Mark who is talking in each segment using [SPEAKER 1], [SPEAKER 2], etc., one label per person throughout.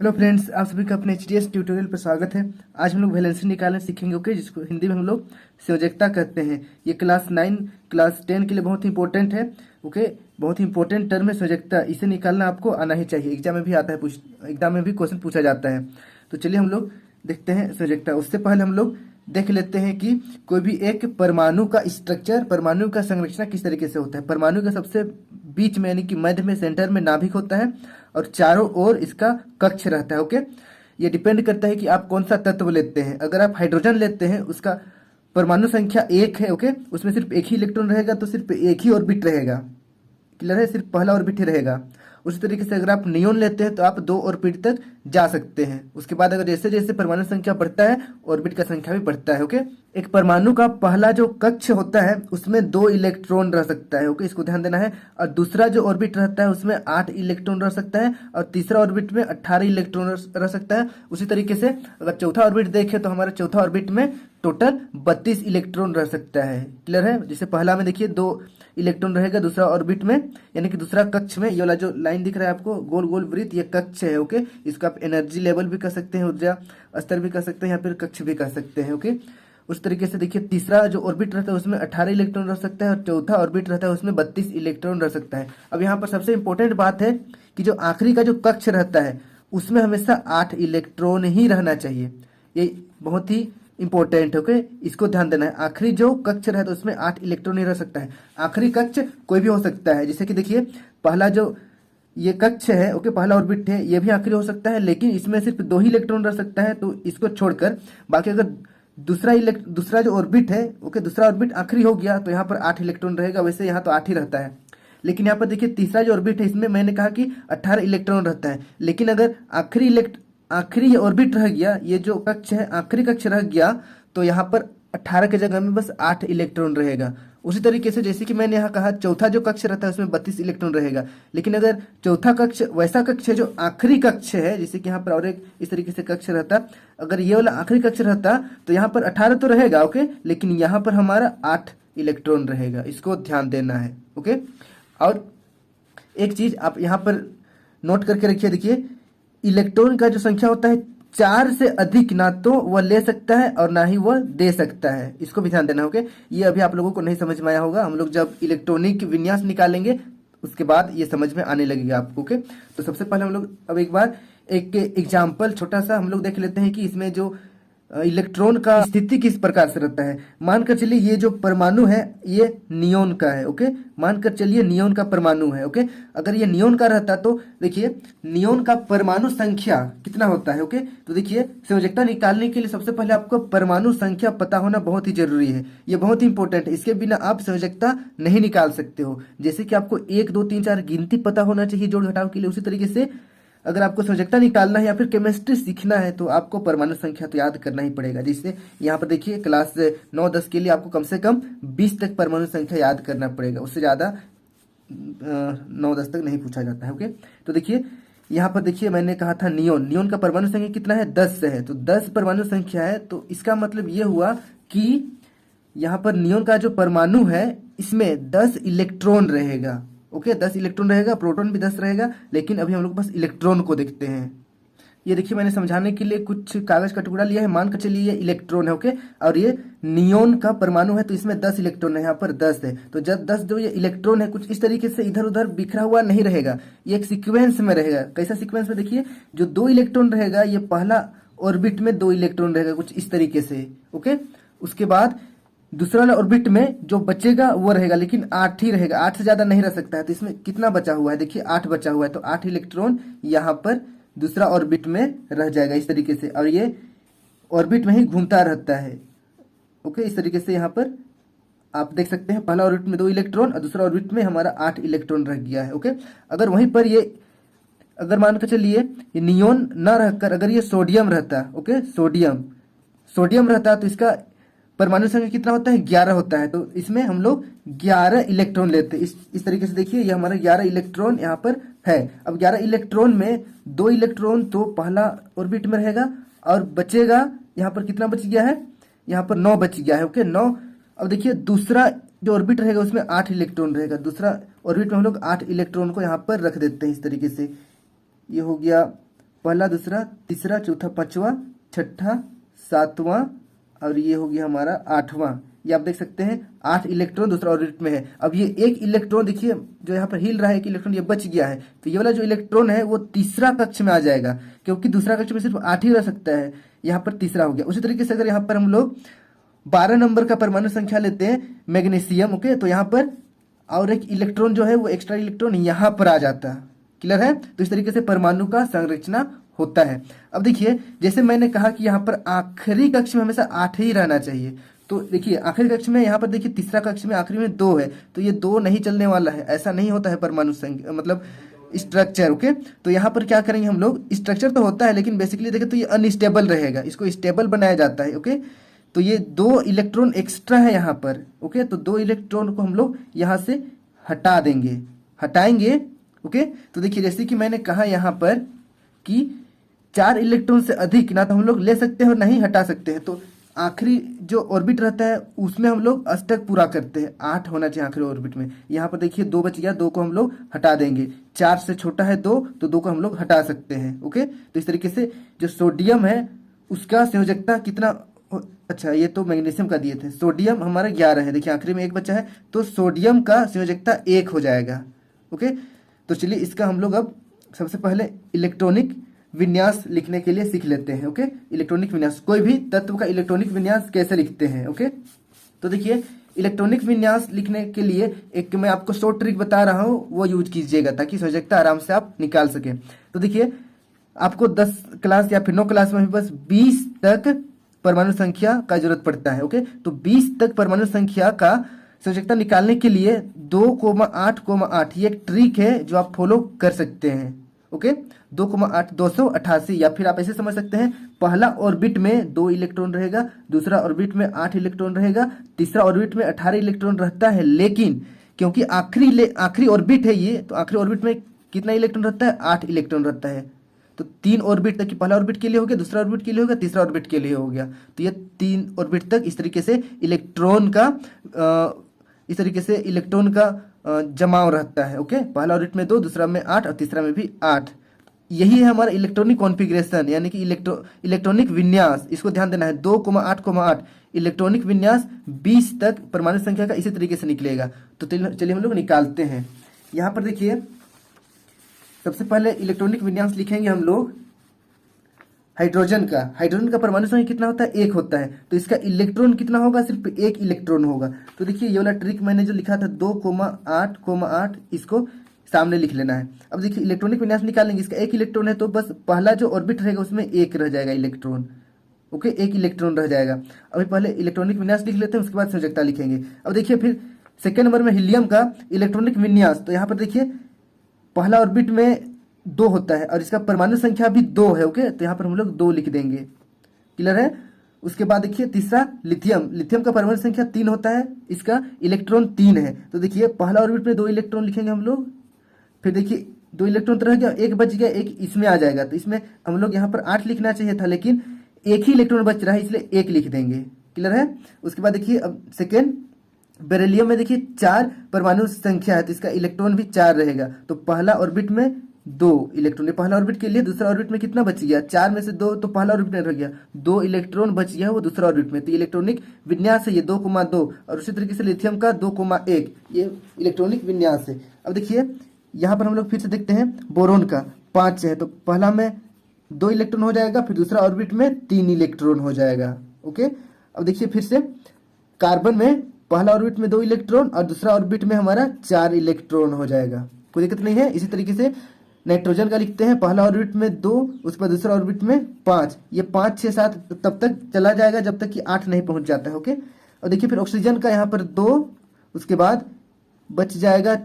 [SPEAKER 1] Hello friends, आप सभी का अपने एचडीएस ट्यूटोरियल पर स्वागत है। आज हम लोग वैलेंसी निकालना सीखेंगे, ओके, जिसको हिंदी में हम लोग संयोजकता कहते हैं। ये क्लास 9 क्लास 10 के लिए बहुत ही इंपॉर्टेंट है, ओके। बहुत ही इंपॉर्टेंट टर्म है संयोजकता। इसे निकालना आपको आना ही चाहिए, एग्जाम में भी आता है, एग्जाम में भी क्वेश्चन पूछा जाता है। तो चलिए हम लोग देखते हैं संयोजकता। उससे पहले हम लोग देख लेते हैं कि कोई भी एक परमाणु का स्ट्रक्चर, परमाणु का संरचना किस तरीके से होता है। परमाणु का सबसे बीच में यानी कि मध्य में, सेंटर में नाभिक होता है और चारों ओर इसका कक्ष रहता है, ओके। ये डिपेंड करता है कि आप कौन सा तत्व लेते हैं। अगर आप हाइड्रोजन लेते हैं, उसका परमाणु संख्या 1 है, ओके, उसमें सिर्फ एक ही इलेक्ट्रॉन रहेगा, तो सिर्फ एक ही ऑर्बिट रहेगा, क्लियर है, सिर्फ पहला ऑर्बिट ही रहेगा। उसी तरीके से अगर आप नियोन लेते हैं तो आप 2 ऑर्बिट तक जा सकते हैं। उसके बाद अगर जैसे जैसे परमाणु संख्या बढ़ता है, ऑर्बिट का संख्या भी बढ़ता है, ओके। एक परमाणु का पहला जो कक्ष होता है उसमें 2 इलेक्ट्रॉन रह सकता है, ओके, इसको ध्यान देना है। और दूसरा जो ऑर्बिट रहता है उसमें 8 इलेक्ट्रॉन रह सकता है और तीसरा ऑर्बिट में 18 इलेक्ट्रॉन रह सकता है। उसी तरीके से अगर चौथा ऑर्बिट देखें तो हमारे चौथा ऑर्बिट में टोटल 32 इलेक्ट्रॉन रह सकता है, क्लियर है। जैसे पहला में देखिए 2 इलेक्ट्रॉन रहेगा, दूसरा ऑर्बिट में यानी कि दूसरा कक्ष में, ये वाला जो लाइन दिख रहा है आपको गोल गोल वृत्त, ये कक्ष है, ओके। इसको आप एनर्जी लेवल भी कह सकते हैं, ऊर्जा स्तर भी कह सकते हैं, या फिर कक्ष भी कह सकते हैं, ओके। उस तरीके से देखिए तीसरा जो ऑर्बिट रहता है उसमें 18 इलेक्ट्रॉन रह सकता है और चौथा ऑर्बिट रहता है उसमें 32 इलेक्ट्रॉन रह सकता है। अब यहाँ पर सबसे इंपॉर्टेंट बात है कि जो आखिरी का जो कक्ष रहता है उसमें हमेशा 8 इलेक्ट्रॉन ही रहना चाहिए। ये बहुत ही इंपॉर्टेंट है, ओके, इसको ध्यान देना है। आखिरी जो कक्ष रहता है उसमें 8 इलेक्ट्रॉन ही रह सकता है। आखिरी कक्ष कोई भी हो सकता है, जैसे कि देखिए पहला जो ये कक्ष है, ओके, पहला ऑर्बिट है, ये भी आखिरी हो सकता है, लेकिन इसमें सिर्फ 2 ही इलेक्ट्रॉन रह सकता है। तो इसको छोड़कर बाकी अगर दूसरा जो ऑर्बिट है, ओके, दूसरा ऑर्बिट आखिरी हो गया तो यहाँ पर 8 इलेक्ट्रॉन रहेगा। वैसे यहाँ तो 8 ही रहता है, लेकिन यहाँ पर देखिए तीसरा जो ऑर्बिट है इसमें मैंने कहा कि 18 इलेक्ट्रॉन रहता है, लेकिन अगर आखिरी ये ऑर्बिट रह गया, ये जो कक्ष है आखिरी कक्ष रह गया, तो यहाँ पर 18 की जगह में बस 8 इलेक्ट्रॉन रहेगा। उसी तरीके से जैसे कि मैंने यहाँ कहा चौथा जो कक्ष रहता है उसमें 32 इलेक्ट्रॉन रहेगा, लेकिन अगर चौथा कक्ष वैसा कक्ष है जो आखिरी कक्ष है, जैसे कि यहाँ पर और एक इस तरीके से कक्ष रहता, अगर ये वाला आखिरी कक्ष रहता तो यहाँ पर 18 तो रहेगा, ओके, लेकिन यहाँ पर हमारा 8 इलेक्ट्रॉन रहेगा। इसको ध्यान देना है, ओके। और एक चीज आप यहाँ पर नोट करके रखिए, देखिए इलेक्ट्रॉन का जो संख्या होता है 4 से अधिक ना तो वह ले सकता है और ना ही वह दे सकता है, इसको भी ध्यान देना, ओके। ये अभी आप लोगों को नहीं समझ में आया होगा, हम लोग जब इलेक्ट्रॉनिक विन्यास निकालेंगे उसके बाद ये समझ में आने लगेगा आपको, ओके। तो सबसे पहले हम लोग अब एक बार एक एग्जाम्पल छोटा सा हम लोग देख लेते हैं कि इसमें जो इलेक्ट्रॉन का स्थिति किस प्रकार से रहता है। मानकर चलिए ये जो परमाणु है ये नियोन का है, ओके, मानकर चलिए नियोन का परमाणु है, ओके। अगर ये नियोन का रहता तो देखिए नियोन का परमाणु संख्या कितना होता है, ओके। तो देखिए संयोजकता निकालने के लिए सबसे पहले आपको परमाणु संख्या पता होना बहुत ही जरूरी है, ये बहुत ही इंपॉर्टेंट है। इसके बिना आप संयोजकता नहीं निकाल सकते हो। जैसे कि आपको 1 2 3 4 गिनती पता होना चाहिए जोड़ घटाव के लिए, उसी तरीके से अगर आपको संयोजकता निकालना है या फिर केमिस्ट्री सीखना है तो आपको परमाणु संख्या तो याद करना ही पड़ेगा। जिससे यहाँ पर देखिए क्लास 9 10 के लिए आपको कम से कम 20 तक परमाणु संख्या याद करना पड़ेगा, उससे ज़्यादा 9 10 तक नहीं पूछा जाता है, ओके। तो देखिए यहाँ पर देखिए मैंने कहा था नियोन का परमाणु संख्या कितना है, 10 है। तो 10 परमाणु संख्या है, तो इसका मतलब ये हुआ कि यहाँ पर नियोन का जो परमाणु है इसमें 10 इलेक्ट्रॉन रहेगा, ओके, 10 इलेक्ट्रॉन रहेगा, प्रोटॉन भी 10 रहेगा, लेकिन अभी हम लोग बस इलेक्ट्रॉन को देखते हैं। ये देखिए मैंने समझाने के लिए कुछ कागज का टुकड़ा लिया है, मान कर चलिए ये इलेक्ट्रॉन है, ओके, और ये नियोन का परमाणु है तो इसमें 10 इलेक्ट्रॉन है, यहाँ पर 10 है। तो जब 10 जो ये इलेक्ट्रॉन है कुछ इस तरीके से इधर उधर बिखरा हुआ नहीं रहेगा, ये एक सीक्वेंस में रहेगा। कैसा सीक्वेंस में, देखिए जो 2 इलेक्ट्रॉन रहेगा ये पहला ऑर्बिट में 2 इलेक्ट्रॉन रहेगा कुछ इस तरीके से, ओके। उसके बाद दूसरा वाला ऑर्बिट में जो बचेगा वो रहेगा, लेकिन 8 ही रहेगा, 8 से ज्यादा नहीं रह सकता है। तो इसमें कितना बचा हुआ है, देखिए 8 बचा हुआ है, तो 8 इलेक्ट्रॉन यहाँ पर दूसरा ऑर्बिट में रह जाएगा इस तरीके से, और ये ऑर्बिट में ही घूमता रहता है, ओके। इस तरीके से यहाँ पर आप देख सकते हैं पहला ऑर्बिट में 2 इलेक्ट्रॉन और दूसरा ऑर्बिट में हमारा 8 इलेक्ट्रॉन रह गया है, ओके। अगर वहीं पर ये मानकर चलिए ये नियोन न रहकर अगर ये सोडियम रहता, ओके, सोडियम रहता तो इसका परमाणु संख्या कितना होता है, 11 होता है। तो इसमें हम लोग 11 इलेक्ट्रॉन लेते हैं, इस तरीके से देखिए ये हमारा 11 इलेक्ट्रॉन यहाँ पर है। अब 11 इलेक्ट्रॉन में 2 इलेक्ट्रॉन तो पहला ऑर्बिट में रहेगा और बचेगा यहाँ पर कितना बच गया है, यहाँ पर 9 बच गया है, ओके, 9। अब देखिए दूसरा जो ऑर्बिट रहेगा उसमें 8 इलेक्ट्रॉन रहेगा, दूसरा ऑर्बिट में हम लोग 8 इलेक्ट्रॉन को यहाँ पर रख देते हैं इस तरीके से। ये हो गया पहला, दूसरा, तीसरा, चौथा, पांचवा, छठा, सातवां और ये हो गया हमारा आठवां। ये आप देख सकते हैं 8 इलेक्ट्रॉन दूसरा ऑर्बिट में है। अब ये एक इलेक्ट्रॉन देखिए जो यहाँ पर हिल रहा है, एक इलेक्ट्रॉन ये बच गया है, तो ये वाला जो इलेक्ट्रॉन है वो तीसरा कक्ष में आ जाएगा, क्योंकि दूसरा कक्ष में सिर्फ 8 ही रह सकता है, यहाँ पर तीसरा हो गया। उसी तरीके से अगर यहाँ पर हम लोग 12 नंबर का परमाणु संख्या लेते हैं मैग्नीशियम, ओके, तो यहाँ पर और एक इलेक्ट्रॉन जो है वो एक्स्ट्रा इलेक्ट्रॉन यहाँ पर आ जाता है। क्लियर है? तो इस तरीके से परमाणु का संरचना होता है। अब देखिए जैसे मैंने कहा कि यहाँ पर आखिरी कक्ष में हमेशा 8 ही रहना चाहिए, तो देखिए आखिरी कक्ष में यहाँ पर देखिए तीसरा कक्ष में आखिरी में 2 है, तो ये 2 नहीं चलने वाला है, ऐसा नहीं होता है परमाणु संख्या मतलब स्ट्रक्चर। ओके, तो यहाँ पर क्या करेंगे हम लोग, स्ट्रक्चर तो होता है लेकिन बेसिकली देखें तो ये अनस्टेबल रहेगा, इसको स्टेबल बनाया जाता है। ओके, तो ये 2 इलेक्ट्रॉन एक्स्ट्रा है यहाँ पर। ओके, तो 2 इलेक्ट्रॉन को हम लोग यहाँ से हटा देंगे, हटाएंगे। ओके, तो देखिए जैसे कि मैंने कहा यहाँ पर कि 4 इलेक्ट्रॉन से अधिक ना तो हम लोग ले सकते हैं और नहीं हटा सकते हैं, तो आखिरी जो ऑर्बिट रहता है उसमें हम लोग अष्टक पूरा करते हैं, 8 होना चाहिए आखिरी ऑर्बिट में। यहाँ पर देखिए 2 बच गया, 2 को हम लोग हटा देंगे। 4 से छोटा है 2, तो 2 को हम लोग हटा सकते हैं। ओके, तो इस तरीके से जो सोडियम है उसका संयोजकता कितना, अच्छा ये तो मैग्नीशियम का दिए थे, सोडियम हमारा 11 है, देखिए आखिरी में 1 बचा है, तो सोडियम का संयोजकता 1 हो जाएगा। ओके, तो चलिए इसका हम लोग अब सबसे पहले इलेक्ट्रॉनिक विन्यास लिखने के लिए सीख लेते हैं। ओके, इलेक्ट्रॉनिक विन्यास, कोई भी तत्व का इलेक्ट्रॉनिक विन्यास कैसे लिखते हैं। ओके, तो देखिए इलेक्ट्रॉनिक विन्यास लिखने के लिए एक मैं आपको शॉर्ट ट्रिक बता रहा हूँ, वो यूज कीजिएगा ताकि संयोजकता आराम से आप निकाल सके। तो देखिए आपको 10 क्लास या फिर 9 क्लास में भी बस 20 तक परमाणु संख्या का जरूरत पड़ता है। ओके, तो 20 तक परमाणु संख्या का संयोजकता निकालने के लिए 2,8,8 ये एक ट्रिक है जो आप फॉलो कर सकते हैं। ओके, 2,8 288, या फिर आप ऐसे समझ सकते हैं पहला ऑर्बिट में 2 इलेक्ट्रॉन रहेगा, दूसरा ऑर्बिट में 8 इलेक्ट्रॉन रहेगा, तीसरा ऑर्बिट में 18 इलेक्ट्रॉन रहता है, लेकिन क्योंकि आखिरी ऑर्बिट है ये, तो आखिरी ऑर्बिट में कितना इलेक्ट्रॉन रहता है, 8 इलेक्ट्रॉन रहता है। तो 3 ऑर्बिट तक, पहला ऑर्बिट के लिए हो गया, दूसरा ऑर्बिट के लिए हो गया, तीसरा ऑर्बिट के लिए हो गया, तो ये 3 ऑर्बिट तक इस तरीके से इलेक्ट्रॉन का जमाव रहता है। ओके, पहला ऑर्बिट में 2, दूसरा में 8 और तीसरा में भी 8। यही है हमारा इलेक्ट्रॉनिक कॉन्फ़िगरेशन, यानी कि इलेक्ट्रॉनिक विन्यास। इसको ध्यान देना है, 2,8,8 इलेक्ट्रॉनिक विन्यास 20 तक परमाणु संख्या का इसी तरीके से निकलेगा। तो चलिए हम लोग निकालते हैं। यहाँ पर देखिए सबसे पहले इलेक्ट्रॉनिक विन्यास लिखेंगे हम लोग हाइड्रोजन का परमाणु संख्या कितना होता है, 1 होता है, तो इसका इलेक्ट्रॉन कितना होगा, सिर्फ 1 इलेक्ट्रॉन होगा। तो देखिए ये वाला ट्रिक मैंने जो लिखा था 2,8,8 इसको सामने लिख लेना है। अब देखिए इलेक्ट्रॉनिक विन्यास निकालेंगे, इसका 1 इलेक्ट्रॉन है तो बस पहला जो ऑर्बिट रहेगा उसमें 1 रह जाएगा इलेक्ट्रॉन। ओके, 1 इलेक्ट्रॉन रह जाएगा। अभी पहले इलेक्ट्रॉनिक विन्यास लिख लेते हैं, उसके बाद संयोजकता लिखेंगे। अब देखिए फिर सेकेंड नंबर में हीलियम का इलेक्ट्रॉनिक विन्यास, तो यहाँ पर देखिए पहला ऑर्बिट में 2 होता है और इसका परमाणु संख्या भी 2 है। ओके, तो यहाँ पर हम लोग 2 लिख देंगे। क्लियर है? उसके बाद देखिए तीसरा लिथियम का परमाणु संख्या 3 होता है, इसका इलेक्ट्रॉन 3 है। तो देखिए पहला ऑर्बिट में 2 इलेक्ट्रॉन लिखेंगे हम लोग, फिर देखिए 2 इलेक्ट्रॉन तो रह गया, 1 बच गया, 1 इसमें आ जाएगा, तो इसमें हम लोग यहाँ पर 8 लिखना चाहिए था, लेकिन 1 ही इलेक्ट्रॉन बच रहा है इसलिए 1 लिख देंगे। क्लियर है? उसके बाद देखिए अब सेकेंड बेरिलियम में देखिए 4 परमाणु संख्या है, तो इसका इलेक्ट्रॉन भी 4 रहेगा। तो पहला ऑर्बिट में 2 इलेक्ट्रॉन, पहला ऑर्बिट के लिए, दूसरा ऑर्बिट में कितना बच गया, 4 में से 2, तो पहला ऑर्बिट में रह गया, 2 इलेक्ट्रॉन बच गया वो दूसरा ऑर्बिट में। तो इलेक्ट्रॉनिक विन्यास है ये 2,2, और उसी तरीके से लिथियम का 2,1 ये इलेक्ट्रॉनिक विन्यास है। अब देखिए यहाँ पर हम लोग फिर से देखते हैं बोरोन का 5 है, तो पहला में 2 इलेक्ट्रॉन हो जाएगा, फिर दूसरा ऑर्बिट में 3 इलेक्ट्रॉन हो जाएगा। ओके, अब देखिए फिर से कार्बन में पहला ऑर्बिट में 2 इलेक्ट्रॉन और दूसरा ऑर्बिट में हमारा 4 इलेक्ट्रॉन हो जाएगा, कोई दिक्कत नहीं है। इसी तरीके से नाइट्रोजन का लिखते हैं, पहला ऑर्बिट में 2, उसके बाद दूसरा ऑर्बिट में 5, ये 5, 6, 7 तब तक चला जाएगा जब तक कि 8 नहीं पहुंच जाता है। ओके, और देखिए फिर ऑक्सीजन का यहाँ पर 2, उसके बाद बच जाएगा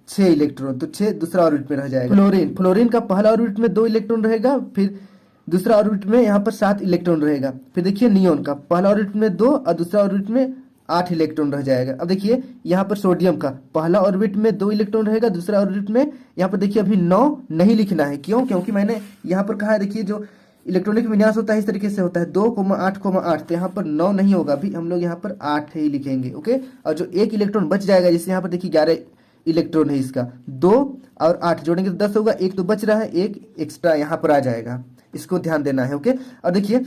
[SPEAKER 1] 6 इलेक्ट्रॉन, तो 6 दूसरा ऑर्बिट में रह जाएगा। फ्लोरीन का पहला ऑर्बिट में 2 इलेक्ट्रॉन रहेगा, फिर दूसरा ऑर्बिट में यहाँ पर 7 इलेक्ट्रॉन रहेगा। फिर देखिए नियोन का पहला ऑर्बिट में 2 और दूसरा ऑर्बिट में 8 इलेक्ट्रॉन रह जाएगा। अब देखिए यहाँ पर सोडियम का पहला ऑर्बिट में 2 इलेक्ट्रॉन रहेगा, दूसरा ऑर्बिट में यहाँ पर देखिए अभी 9 नहीं लिखना है, क्यों? क्योंकि मैंने यहाँ पर कहा है, देखिए जो इलेक्ट्रॉनिक विन्यास होता है इस तरीके से होता है 2,8,8, तो यहाँ पर 9 नहीं होगा, अभी हम लोग यहाँ पर 8 ही लिखेंगे। ओके, और जो 1 इलेक्ट्रॉन बच जाएगा, जैसे यहाँ पर देखिए 11 इलेक्ट्रॉन है इसका। 2 और 8 जोड़ेंगे तो 10 होगा, एक तो बच रहा है, एक एक्स्ट्रा यहाँ पर आ जाएगा, इसको ध्यान देना है। ओके, और देखिए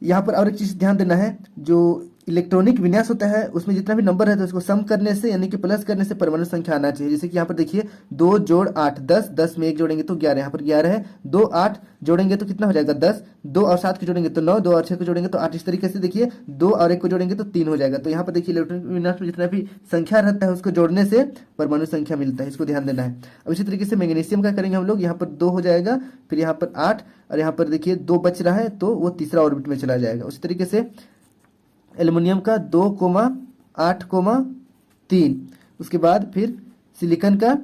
[SPEAKER 1] यहाँ पर और एक चीज ध्यान देना है, जो इलेक्ट्रॉनिक विन्यास होता है उसमें जितना भी नंबर है तो उसको सम करने से यानी कि प्लस करने से परमाणु संख्या आना चाहिए। जैसे कि यहाँ पर देखिए 2 जोड़ 8 10, 10 में 1 जोड़ेंगे तो 11, यहाँ पर 11 है। 2 8 जोड़ेंगे तो कितना हो जाएगा 10, 2 और 7 को जोड़ेंगे तो 9, 2 और 6 को जोड़ेंगे तो 8। इस तरीके से देखिए 2 और 1 को जोड़ेंगे तो 3 हो जाएगा। तो यहाँ पर देखिए इलेक्ट्रॉनिक विन्यास में जितना भी संख्या रहता है उसको जोड़ने से परमाणु संख्या मिलता है, इसको ध्यान देना है। अब इसी तरीके से मैग्नीशियम का करेंगे हम लोग, यहाँ पर 2 हो जाएगा, फिर यहाँ पर 8 और यहाँ पर देखिए 2 बच रहा है तो वो तीसरा ऑर्बिट में चला जाएगा। उसी तरीके से एल्युमिनियम का 2,8,3, उसके बाद फिर सिलिकॉन का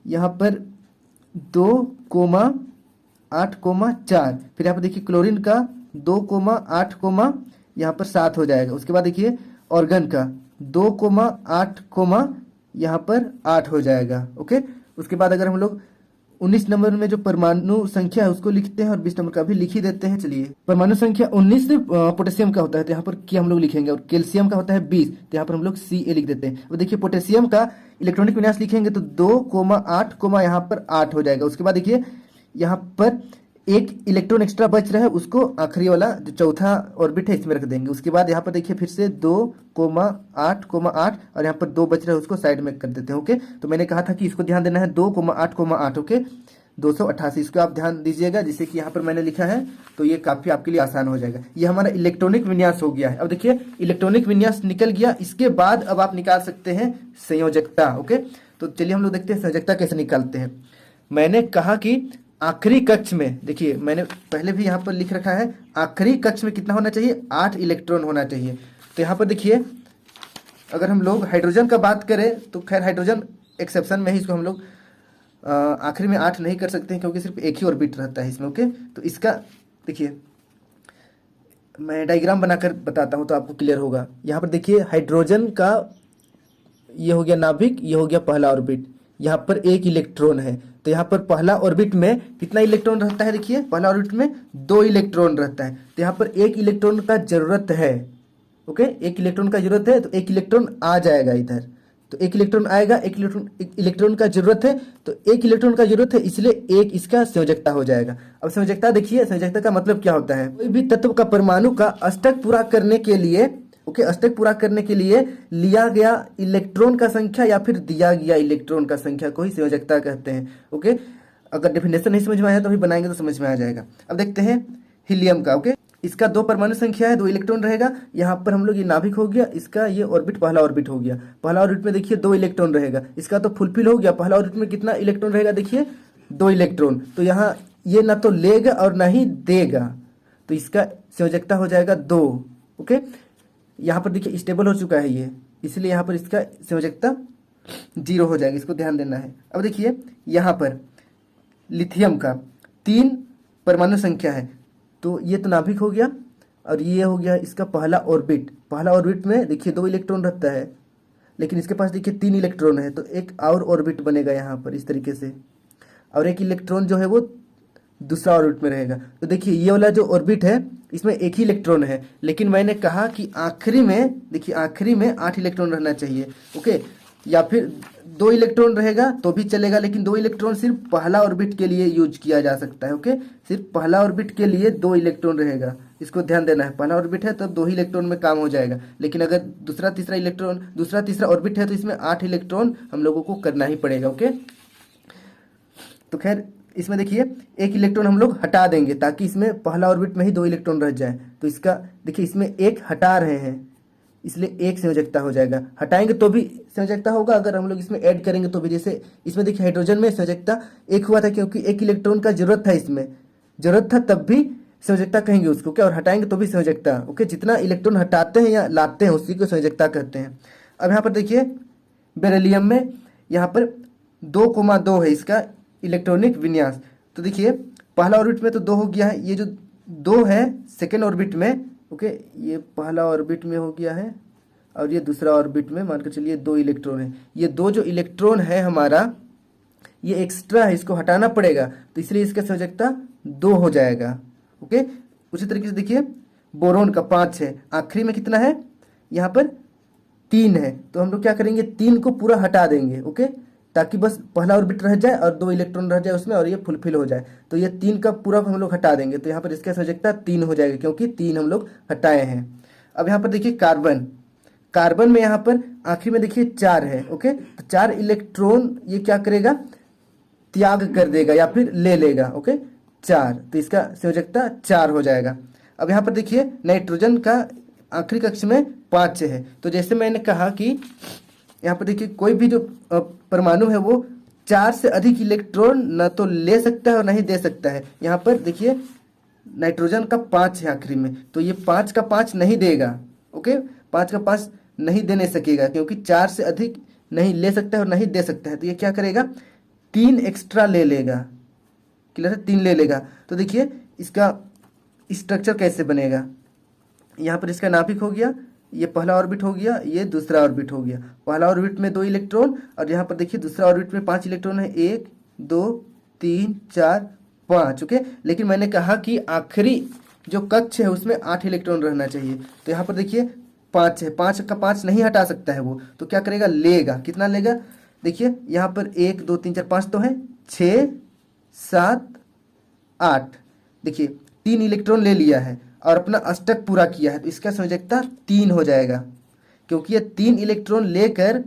[SPEAKER 1] यहाँ पर 2,8,4, फिर यहाँ पर देखिए क्लोरीन का 2,8, यहाँ पर 7 हो जाएगा। उसके बाद देखिए ऑर्गन का 2,8, यहाँ पर 8 हो जाएगा। ओके, उसके बाद अगर हम लोग 19 नंबर में जो परमाणु संख्या है उसको लिखते हैं और 20 नंबर का भी लिख ही देते हैं। चलिए, परमाणु संख्या 19 पोटेशियम का होता है तो यहाँ पर क्या हम लोग लिखेंगे, और कैल्शियम का होता है 20 तो यहाँ पर हम लोग Ca लिख देते हैं। अब देखिए पोटेशियम का इलेक्ट्रॉनिक विन्यास लिखेंगे तो 2,8, यहाँ पर 8 हो जाएगा। उसके बाद देखिए यहाँ पर एक इलेक्ट्रॉन एक्स्ट्रा बच रहा है, उसको आखिरी वाला जो चौथा ऑर्बिट है इसमें रख देंगे। उसके बाद यहाँ पर देखिए फिर से 2,8,8 और यहाँ पर 2 बच रहा है उसको साइड में कर देते हैं। ओके, तो मैंने कहा था कि इसको ध्यान देना है 2,8,8। ओके, 288, इसको आप ध्यान दीजिएगा, जिससे कि यहाँ पर मैंने लिखा है तो ये काफी आपके लिए आसान हो जाएगा। ये हमारा इलेक्ट्रॉनिक विन्यास हो गया है। अब देखिए इलेक्ट्रॉनिक विन्यास निकल गया, इसके बाद अब आप निकाल सकते हैं संयोजकता। ओके, तो चलिए हम लोग देखते हैं संयोजकता कैसे निकालते हैं। मैंने कहा कि आखिरी कक्ष में, देखिए मैंने पहले भी यहाँ पर लिख रखा है, आखिरी कक्ष में कितना होना चाहिए, 8 इलेक्ट्रॉन होना चाहिए। तो यहाँ पर देखिए अगर हम लोग हाइड्रोजन का बात करें तो खैर हाइड्रोजन एक्सेप्शन में ही, इसको हम लोग आखिरी में 8 नहीं कर सकते हैं क्योंकि सिर्फ एक ही ऑर्बिट रहता है इसमें। ओके, तो इसका देखिए मैं डायग्राम बनाकर बताता हूँ तो आपको क्लियर होगा। यहाँ पर देखिए हाइड्रोजन का ये हो गया नाभिक, ये हो गया पहला ऑर्बिट, यहाँ पर 1 इलेक्ट्रॉन है। तो यहाँ पर पहला ऑर्बिट में कितना इलेक्ट्रॉन रहता है, देखिए पहला ऑर्बिट में 2 इलेक्ट्रॉन रहता है। तो यहाँ पर 1 इलेक्ट्रॉन का जरूरत है। ओके, 1 इलेक्ट्रॉन का जरूरत है तो 1 इलेक्ट्रॉन आ जाएगा इधर, तो 1 इलेक्ट्रॉन आएगा। 1 इलेक्ट्रॉन का जरूरत है तो 1 इलेक्ट्रॉन का जरूरत है, इसलिए 1 इसका संयोजकता हो जाएगा। अब संयोजकता देखिए, संयोजकता का मतलब क्या होता है, कोई भी तत्व का परमाणु का अष्टक पूरा करने के लिए, ओके, अष्टक पूरा करने के लिए लिया गया इलेक्ट्रॉन का संख्या या फिर दिया गया इलेक्ट्रॉन का संख्या को ही संयोजकता कहते हैं। ओके, अगर डेफिनेशन नहीं समझ में आया तो अभी बनाएंगे तो समझ में आ जाएगा। अब देखते हैं हीलियम का। ओके, इसका 2 परमाणु संख्या है, 2 इलेक्ट्रॉन रहेगा। यहाँ पर हम लोग ये नाभिक हो गया, इसका ये ऑर्बिट पहला ऑर्बिट हो गया। पहला ऑर्बिट में देखिए 2 इलेक्ट्रॉन रहेगा, इसका तो फुलफिल हो गया। पहला ऑर्बिट में कितना इलेक्ट्रॉन रहेगा, देखिए 2 इलेक्ट्रॉन। तो यहाँ ये ना तो लेगा और ना ही देगा, तो इसका संयोजकता हो जाएगा 2। ओके, यहाँ पर देखिए स्टेबल हो चुका है ये, इसलिए यहाँ पर इसका संयोजकता 0 हो जाएगा, इसको ध्यान देना है। अब देखिए यहाँ पर लिथियम का 3 परमाणु संख्या है, तो ये तो नाभिक हो गया और ये हो गया इसका पहला ऑर्बिट। पहला ऑर्बिट में देखिए 2 इलेक्ट्रॉन रहता है, लेकिन इसके पास देखिए 3 इलेक्ट्रॉन है, तो एक और ऑर्बिट बनेगा यहाँ पर इस तरीके से, और 1 इलेक्ट्रॉन जो है वो दूसरा ऑर्बिट में रहेगा। तो देखिए ये वाला जो ऑर्बिट है इसमें 1 ही इलेक्ट्रॉन है, लेकिन मैंने कहा कि आखिरी में, देखिए आखिरी में 8 इलेक्ट्रॉन रहना चाहिए। ओके, या फिर 2 इलेक्ट्रॉन रहेगा तो भी चलेगा, लेकिन 2 इलेक्ट्रॉन सिर्फ पहला ऑर्बिट के लिए यूज किया जा सकता है। ओके, सिर्फ पहला ऑर्बिट के लिए 2 इलेक्ट्रॉन रहेगा, इसको ध्यान देना है। पहला ऑर्बिट है तब 2 ही इलेक्ट्रॉन में काम हो जाएगा, लेकिन अगर दूसरा तीसरा ऑर्बिट है तो इसमें 8 इलेक्ट्रॉन हम लोगों को करना ही पड़ेगा। ओके, तो खैर इसमें देखिए 1 इलेक्ट्रॉन हम लोग हटा देंगे ताकि इसमें पहला ऑर्बिट में ही 2 इलेक्ट्रॉन रह जाए। तो इसका देखिए इसमें 1 हटा रहे हैं, इसलिए 1 संयोजकता हो जाएगा। हटाएंगे तो भी संयोजकता होगा, अगर हम लोग इसमें ऐड करेंगे तो भी। जैसे इसमें देखिए हाइड्रोजन में संयोजकता 1 हुआ था क्योंकि 1 इलेक्ट्रॉन का जरूरत था, इसमें जरूरत था तब भी संयोजकता कहेंगे उसको, क्या, और हटाएंगे तो भी संयोजकता। ओके, जितना इलेक्ट्रॉन हटाते हैं या लाते हैं उसी को संयोजकता कहते हैं। अब यहाँ पर देखिए बेरिलियम में यहाँ पर 2,2 है इसका इलेक्ट्रॉनिक विन्यास। तो देखिए पहला ऑर्बिट में तो 2 हो गया है, ये जो 2 है सेकेंड ऑर्बिट में, ओके, ये पहला ऑर्बिट में हो गया है और ये दूसरा ऑर्बिट में मानकर चलिए 2 इलेक्ट्रॉन है। ये 2 जो इलेक्ट्रॉन है हमारा ये एक्स्ट्रा है, इसको हटाना पड़ेगा, तो इसलिए इसका संयोजकता 2 हो जाएगा। ओके, उसी तरीके से देखिए बोरोन का 5 है, आखिरी में कितना है यहाँ पर 3 है तो हम लोग क्या करेंगे, 3 को पूरा हटा देंगे। ओके, ताकि बस पहला ऑर्बिट रह जाए और 2 इलेक्ट्रॉन रह जाए उसमें और ये फुलफिल हो जाए। तो ये 3 का पूरा हम लोग हटा देंगे तो यहाँ पर इसका संयोजकता 3 हो जाएगा, क्योंकि 3 हम लोग हटाए हैं। अब यहाँ पर देखिए कार्बन, कार्बन में यहाँ पर आखिरी में देखिए 4 है। ओके, तो 4 इलेक्ट्रॉन ये क्या करेगा, त्याग कर देगा या फिर ले लेगा। ओके, 4, तो इसका संयोजकता 4 हो जाएगा। अब यहाँ पर देखिए नाइट्रोजन का आखिरी कक्ष में 5 है। तो जैसे मैंने कहा कि यहाँ पर देखिए कोई भी जो परमाणु है वो 4 से अधिक इलेक्ट्रॉन न तो ले सकता है और न ही दे सकता है। यहाँ पर देखिए नाइट्रोजन का 5 है आखिरी में, तो ये 5 का 5 नहीं देगा। ओके, 5 का 5 नहीं देने सकेगा, क्योंकि 4 से अधिक नहीं ले सकता है और नहीं दे सकता है। तो ये क्या करेगा, 3 एक्स्ट्रा ले लेगा। क्लियर है, 3 ले लेगा। तो देखिए इसका स्ट्रक्चर कैसे बनेगा, यहाँ पर इसका नाभिक हो गया, ये पहला ऑर्बिट हो गया, ये दूसरा ऑर्बिट हो गया। पहला ऑर्बिट में 2 इलेक्ट्रॉन और यहाँ पर देखिए दूसरा ऑर्बिट में 5 इलेक्ट्रॉन है, 1 2 3 4 5। ओके, लेकिन मैंने कहा कि आखिरी जो कक्ष है उसमें 8 इलेक्ट्रॉन रहना चाहिए। तो यहाँ पर देखिए 5 है, 5 का 5 नहीं हटा सकता है वो, तो क्या करेगा, लेगा। कितना लेगा, देखिए यहाँ पर 1 2 3 4 5 तो है, 6 7 8। देखिए 3 इलेक्ट्रॉन ले लिया है और अपना अष्टक पूरा किया है, तो इसका संयोजकता 3 हो जाएगा, क्योंकि ये 3 इलेक्ट्रॉन लेकर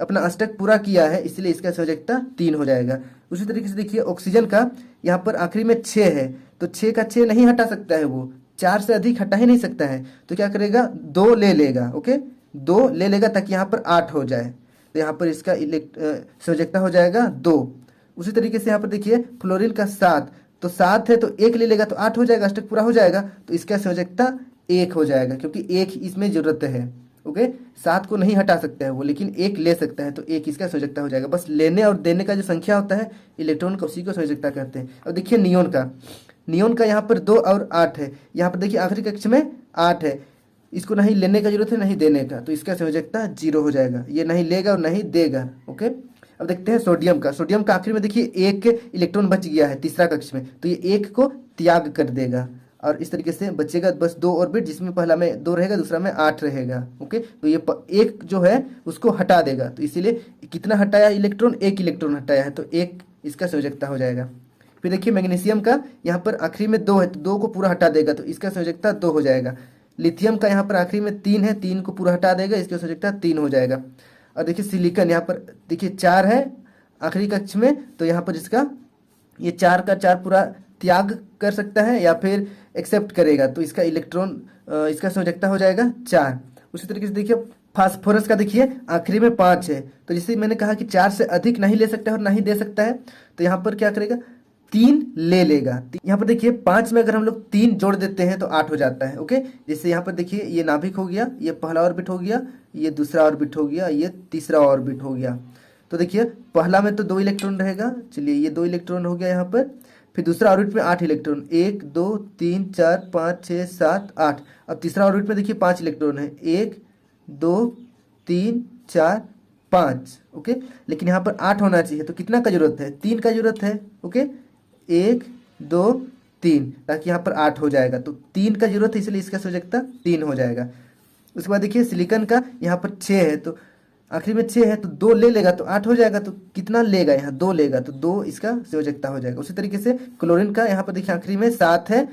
[SPEAKER 1] अपना अष्टक पूरा किया है, इसलिए इसका संयोजकता 3 हो जाएगा। उसी तरीके से देखिए ऑक्सीजन का यहाँ पर आखिरी में 6 है, तो 6 का 6 नहीं हटा सकता है वो, 4 से अधिक हटा ही नहीं सकता है। तो क्या करेगा, 2 ले लेगा। ओके, 2 ले लेगा ताकि यहाँ पर 8 हो जाए, तो यहाँ पर इसका संयोजकता हो जाएगा 2। उसी तरीके से यहाँ पर देखिए फ्लोरीन का 7, तो 7 है तो 1 ले लेगा तो 8 हो जाएगा, अष्टक पूरा हो जाएगा। तो इसका संयोजकता 1 हो जाएगा, क्योंकि 1 इसमें जरूरत है। ओके, 7 को नहीं हटा सकता है वो, लेकिन 1 ले सकता है, तो 1 इसका संयोजकता हो जाएगा। बस लेने और देने का जो संख्या होता है इलेक्ट्रॉन का, उसी को संयोजकता कहते हैं। अब देखिए नियोन का, नियोन का यहाँ पर 2 और 8 है। यहाँ पर देखिए आखिरी कक्ष में 8 है, इसको नहीं लेने का जरूरत है नहीं देने का, तो इसका संयोजकता 0 हो जाएगा। ये नहीं लेगा और नहीं देगा। ओके, अब देखते हैं सोडियम का। सोडियम का आखिर में देखिए 1 इलेक्ट्रॉन बच गया है तीसरा कक्ष में, तो ये 1 को त्याग कर देगा और इस तरीके से बचेगा बस 2 ऑर्बिट, जिसमें पहला में 2 रहेगा, दूसरा में 8 रहेगा। ओके, तो ये 1 जो है उसको हटा देगा, तो इसीलिए कितना हटाया इलेक्ट्रॉन, 1 इलेक्ट्रॉन हटाया है, तो 1 इसका संयोजकता हो जाएगा। फिर देखिए मैग्नीशियम का यहाँ पर आखिरी में 2 है, तो 2 को पूरा हटा देगा, तो इसका संयोजकता 2 हो जाएगा। लिथियम का यहाँ पर आखिरी में 3 है, 3 को पूरा हटा देगा, इसका संयोजकता 3 हो जाएगा। और देखिए सिलिकॉन यहाँ पर देखिए 4 है आखिरी कक्ष में, तो यहाँ पर इसका ये 4 का 4 पूरा त्याग कर सकता है या फिर एक्सेप्ट करेगा, तो इसका इलेक्ट्रॉन इसका संयोजकता हो जाएगा 4। उसी तरीके से देखिए फास्फोरस का देखिए आखिरी में 5 है, तो जैसे मैंने कहा कि 4 से अधिक नहीं ले सकता है और नहीं दे सकता है, तो यहाँ पर क्या करेगा, 3 ले लेगा। यहाँ पर देखिए 5 में अगर हम लोग 3 जोड़ देते हैं तो 8 हो जाता है। ओके, जैसे यहाँ पर देखिए ये नाभिक हो गया, ये पहला ऑर्बिट हो गया, ये दूसरा ऑर्बिट हो गया, ये तीसरा ऑर्बिट हो गया। तो देखिए पहला में तो 2 इलेक्ट्रॉन रहेगा, चलिए ये 2 इलेक्ट्रॉन हो गया यहाँ पर। फिर दूसरा ऑर्बिट में 8 इलेक्ट्रॉन, 1 2 3 4 5 6 7 8। अब तीसरा ऑर्बिट में देखिए 5 इलेक्ट्रॉन है, 1 2 3 4 5। ओके, लेकिन यहाँ पर 8 होना चाहिए, तो कितना का जरूरत है, 3 का जरूरत है। ओके, 1 2 3, ताकि यहाँ पर 8 हो जाएगा, तो 3 का जरूरत है, इसलिए इसका संयोजकता 3 हो जाएगा। उसके बाद देखिए सिलिकॉन का यहाँ पर 6 है, तो आखिरी में 6 है, तो 2 ले लेगा तो 8 हो जाएगा, तो कितना लेगा, यहाँ 2 लेगा, तो 2 इसका संयोजकता हो जाएगा। उसी तरीके से क्लोरीन का यहाँ पर देखिए आखिरी में 7 है,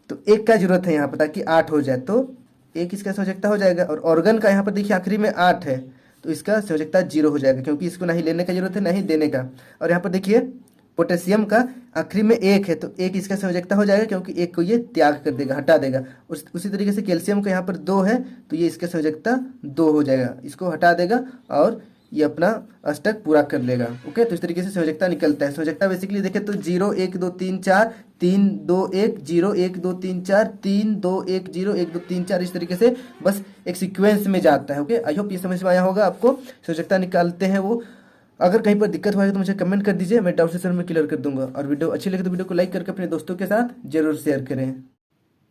[SPEAKER 1] तो 1 का जरूरत है यहाँ पर ताकि 8 हो जाए, तो 1 इसका संयोजकता हो जाएगा। और ऑर्गन का यहाँ पर देखिए आखिरी में 8 है, तो इसका संयोजकता 0 हो जाएगा, क्योंकि इसको नहीं लेने का जरूरत है नहीं देने का। और यहाँ पर देखिए पोटेशियम का आखिरी में 1 है, तो 1 इसका संयोजकता हो जाएगा, क्योंकि 1 को ये त्याग कर देगा, हटा देगा। उसी तरीके से कैल्शियम का यहाँ पर 2 है, तो ये इसका संयोजकता 2 हो जाएगा, इसको हटा देगा और ये अपना अष्टक पूरा कर लेगा। ओके, तो इस तरीके से संयोजकता निकलता है। संयोजकता बेसिकली देखें तो 0 1 2 3 4 3 2 1 0 1 2 3 4 3 2 1 0 1 2 3 4, इस तरीके से बस एक सीक्वेंस में जाता है। ओके, आई होप ये समझ में आया होगा आपको। संयोजकता निकालते हैं वो। अगर कहीं पर दिक्कत हुआ है तो मुझे कमेंट कर दीजिए, मैं डाउट सेशन में क्लियर कर दूंगा। और वीडियो अच्छी लगे तो वीडियो को लाइक करके अपने दोस्तों के साथ जरूर शेयर करें।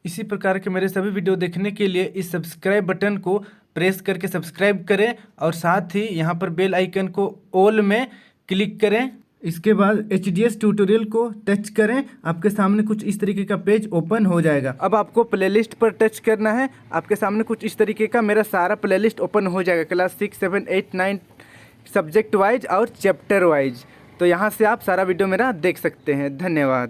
[SPEAKER 1] इसी प्रकार के मेरे सभी वीडियो देखने के लिए इस सब्सक्राइब बटन को प्रेस करके सब्सक्राइब करें और साथ ही यहाँ पर बेल आइकन को ऑल में क्लिक करें इसके बाद HDS ट्यूटोरियल को टच करें, आपके सामने कुछ इस तरीके का पेज ओपन हो जाएगा। अब आपको प्लेलिस्ट पर टच करना है, आपके सामने कुछ इस तरीके का मेरा सारा प्लेलिस्ट ओपन हो जाएगा, क्लास 6, 7, 8, 9 सब्जेक्ट वाइज और चैप्टर वाइज। तो यहाँ से आप सारा वीडियो मेरा देख सकते हैं। धन्यवाद।